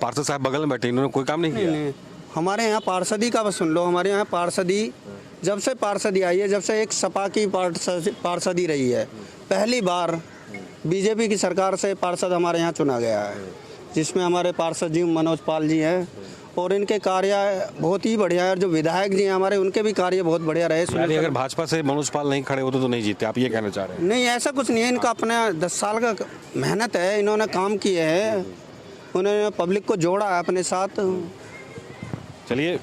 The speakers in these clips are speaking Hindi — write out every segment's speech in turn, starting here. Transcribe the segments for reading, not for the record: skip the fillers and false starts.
पार्षद साहब बगल में बैठे, इन्होंने कोई काम नहीं किया? नहीं, हमारे यहाँ पार्षदी का बस सुन लो। हमारे यहाँ पार्षदी, जब से पार्षदी आई है, जब से एक सपा की पार्षदी रही है, पहली बार बीजेपी की सरकार से पार्षद हमारे यहाँ चुना गया है, जिसमें हमारे पार्षद जी मनोज पाल जी हैं, और इनके कार्य बहुत ही बढ़िया है। और जो विधायक जी हैं हमारे, उनके भी कार्य बहुत बढ़िया रहे। यानी अगर भाजपा से मनोज पाल नहीं खड़े होते तो नहीं जीते, आप ये कहना चाह रहे हैं? नहीं, ऐसा कुछ नहीं है। इनका अपना 10 साल का मेहनत है, इन्होंने काम किए हैं, उन्होंने पब्लिक को जोड़ा है अपने साथ। चलिए,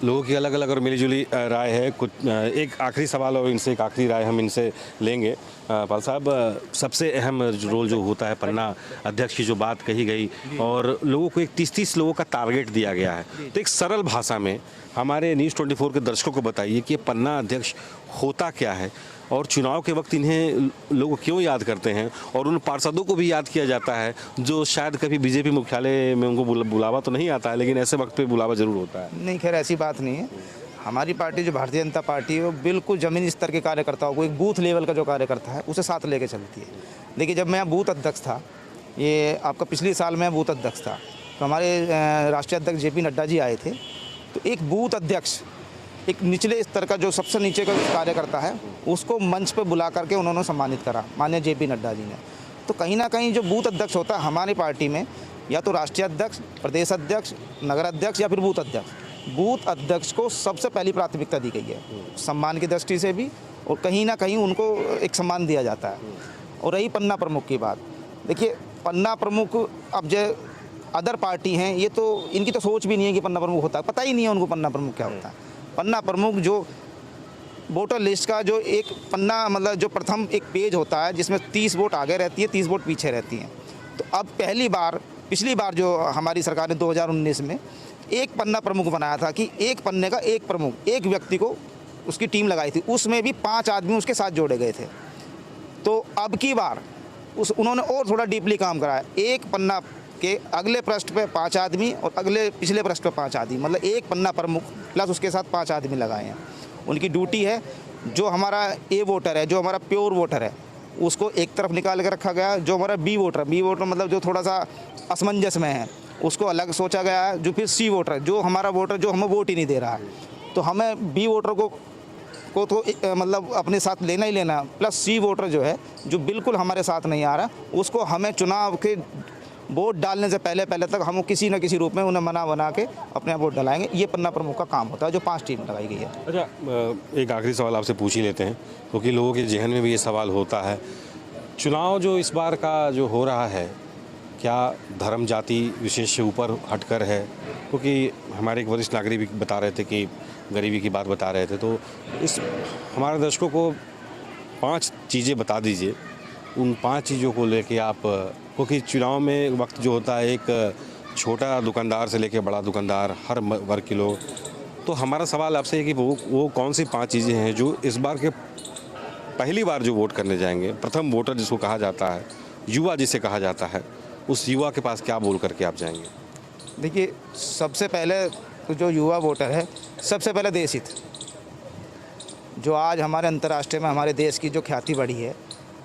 लोगों की अलग अलग और मिलीजुली राय है। कुछ एक आखिरी सवाल और इनसे एक आखिरी राय हम इनसे लेंगे। पाल साहब, सबसे अहम रोल जो होता है पन्ना अध्यक्ष की जो बात कही गई और लोगों को एक 30-30 लोगों का टारगेट दिया गया है, तो एक सरल भाषा में हमारे न्यूज़ 24 के दर्शकों को बताइए कि ये पन्ना अध्यक्ष होता क्या है और चुनाव के वक्त इन्हें लोग क्यों याद करते हैं, और उन पार्षदों को भी याद किया जाता है जो शायद कभी बीजेपी मुख्यालय में उनको बुलावा तो नहीं आता है, लेकिन ऐसे वक्त पे बुलावा जरूर होता है। नहीं, खैर ऐसी बात नहीं है। हमारी पार्टी जो भारतीय जनता पार्टी है वो बिल्कुल ज़मीनी स्तर के कार्यकर्ताओं को, एक बूथ लेवल का जो कार्यकर्ता है उसे साथ लेके चलती है। देखिए, जब मैं बूथ अध्यक्ष था, ये आपका पिछले साल में बूथ अध्यक्ष था, तो हमारे राष्ट्रीय अध्यक्ष JP नड्डा जी आए थे। तो एक बूथ अध्यक्ष, एक निचले स्तर का जो सबसे नीचे का कार्यकर्ता है, उसको मंच पर बुला करके उन्होंने सम्मानित करा माननीय JP नड्डा जी ने। तो कहीं ना कहीं जो बूथ अध्यक्ष होता है हमारी पार्टी में, या तो राष्ट्रीय अध्यक्ष, प्रदेश अध्यक्ष, नगर अध्यक्ष या फिर बूथ अध्यक्ष, बूथ अध्यक्ष को सबसे पहली प्राथमिकता दी गई है, सम्मान की दृष्टि से भी, और कहीं ना कहीं उनको एक सम्मान दिया जाता है। और रही पन्ना प्रमुख की बात, देखिए पन्ना प्रमुख, अब जो अदर पार्टी हैं, ये तो इनकी तो सोच भी नहीं है कि पन्ना प्रमुख होता है, पता ही नहीं है उनको पन्ना प्रमुख क्या होता है। पन्ना प्रमुख जो वोटर लिस्ट का जो एक पन्ना, मतलब जो प्रथम एक पेज होता है जिसमें 30 वोट आगे रहती है, 30 वोट पीछे रहती हैं। तो अब पहली बार, पिछली बार जो हमारी सरकार ने 2019 में एक पन्ना प्रमुख बनाया था कि एक पन्ने का एक प्रमुख, एक व्यक्ति को उसकी टीम लगाई थी, उसमें भी 5 आदमी उसके साथ जोड़े गए थे। तो अब की बार उन्होंने और थोड़ा डीपली काम कराया, एक पन्ना के अगले पृष्ठ पे 5 आदमी और अगले पिछले पृष्ठ पे 5 आदमी, मतलब एक पन्ना प्रमुख प्लस उसके साथ 5 आदमी लगाए हैं। उनकी ड्यूटी है, जो हमारा A वोटर है, जो हमारा प्योर वोटर है, उसको एक तरफ निकाल के रखा गया। जो हमारा B वोटर मतलब जो थोड़ा सा असमंजस में है, उसको अलग सोचा गया है। जो फिर C वोटर, जो हमारा वोटर जो हमें वोट ही नहीं दे रहा है, तो हमें B वोटर को तो मतलब अपने साथ लेना ही लेना, प्लस C वोटर जो है, जो बिल्कुल हमारे साथ नहीं आ रहा, उसको हमें चुनाव के वोट डालने से पहले तक हम किसी न किसी रूप में उन्हें मना बना के अपने यहाँ वोट डलाएंगे। ये पन्ना प्रमुख का काम होता है, जो 5 टीम लगाई गई है। अच्छा, एक आखिरी सवाल आपसे पूछ ही लेते हैं, क्योंकि लोगों के जहन में भी ये सवाल होता है। चुनाव जो इस बार का जो हो रहा है, क्या धर्म जाति विशेष से ऊपर हटकर है? क्योंकि हमारे एक वरिष्ठ नागरिक भी बता रहे थे कि गरीबी की बात बता रहे थे, तो इस हमारे दर्शकों को 5 चीज़ें बता दीजिए, उन 5 चीज़ों को लेके आप, क्योंकि चुनाव में वक्त जो होता है, एक छोटा दुकानदार से लेके बड़ा दुकानदार, हर वर्ग के लोग, तो हमारा सवाल आपसे है कि वो कौन सी 5 चीज़ें हैं जो इस बार के पहली बार जो वोट करने जाएंगे, प्रथम वोटर जिसको कहा जाता है, युवा जिसे कहा जाता है, उस युवा के पास क्या बोल करके आप जाएंगे? देखिए, सबसे पहले तो जो युवा वोटर है, सबसे पहले देश हित, जो आज हमारे अंतर्राष्ट्रीय में हमारे देश की जो ख्याति बढ़ी है,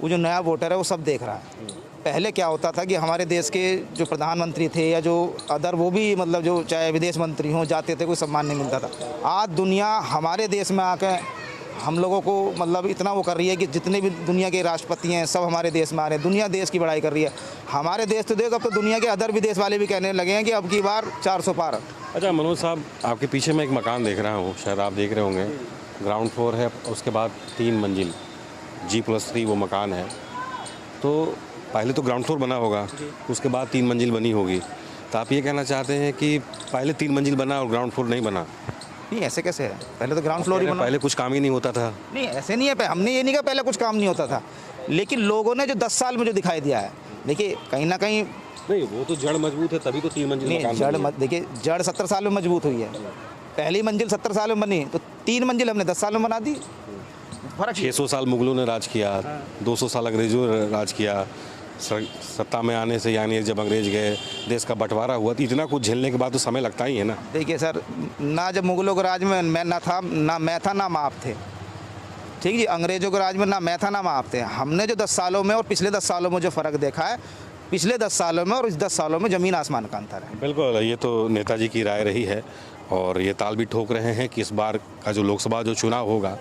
वो जो नया वोटर है वो सब देख रहा है। पहले क्या होता था कि हमारे देश के जो प्रधानमंत्री थे या जो अदर, वो भी मतलब जो चाहे विदेश मंत्री हों, जाते थे, कोई सम्मान नहीं मिलता था। आज दुनिया हमारे देश में आकर हम लोगों को मतलब इतना वो कर रही है कि जितने भी दुनिया के राष्ट्रपति हैं सब हमारे देश में आ रहे हैं, दुनिया देश की बड़ाई कर रही है। हमारे देश तो देख, अब तो दुनिया के अदर विदेश वाले भी कहने लगे हैं कि अब की बार 400 पार। अच्छा मनोज साहब, आपके पीछे मैं एक मकान देख रहा हूँ, शायद आप देख रहे होंगे, ग्राउंड फ्लोर है, उसके बाद 3 मंजिल G+3 वो मकान है। तो पहले तो ग्राउंड फ्लोर बना होगा, उसके बाद 3 मंजिल बनी होगी, तो आप ये कहना चाहते हैं कि पहले 3 मंजिल बना और ग्राउंड फ्लोर नहीं बना? नहीं, ऐसे कैसे है, पहले तो ग्राउंड फ्लोर ही बना। पहले कुछ काम ही नहीं होता था? नहीं, ऐसे नहीं है, हमने ये नहीं कहा पहले कुछ काम नहीं होता था, लेकिन लोगों ने जो 10 साल में जो दिखाई दिया है, देखिए कहीं ना कहीं नहीं, वो तो जड़ मजबूत है तभी तो 3 मंजिल नहीं, देखिए जड़ 70 साल में मजबूत हुई है। पहली मंजिल 70 साल में बनी, तो 3 मंजिल हमने 10 साल में बना दी। फर्क 600 साल मुगलों ने राज किया, 200 साल अंग्रेजों ने राज किया, सत्ता में आने से यानी जब अंग्रेज गए, देश का बंटवारा हुआ, तो इतना कुछ झेलने के बाद तो समय लगता ही है ना। देखिए सर, ना जब मुगलों के राज में मैं ना था, ना मैं था, ना आप थे, ठीक जी। अंग्रेजों के राज में ना मैं था, ना आप थे। हमने जो 10 सालों में और पिछले 10 सालों में जो फ़र्क देखा है, पिछले 10 सालों में और इस 10 सालों में ज़मीन आसमान का अंतर है। बिल्कुल, ये तो नेताजी की राय रही है और ये ताल भी ठोक रहे हैं कि इस बार का जो लोकसभा जो चुनाव होगा,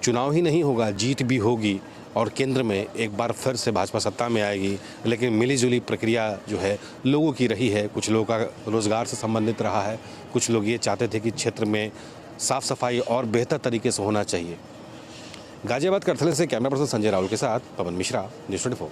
चुनाव ही नहीं होगा, जीत भी होगी और केंद्र में एक बार फिर से भाजपा सत्ता में आएगी। लेकिन मिली-जुली प्रक्रिया जो है लोगों की रही है, कुछ लोगों का रोज़गार से संबंधित रहा है, कुछ लोग ये चाहते थे कि क्षेत्र में साफ़ सफाई और बेहतर तरीके से होना चाहिए। गाजियाबाद करथले से कैमरा पर्सन संजय राहुल के साथ पवन मिश्रा, न्यूज़ 24।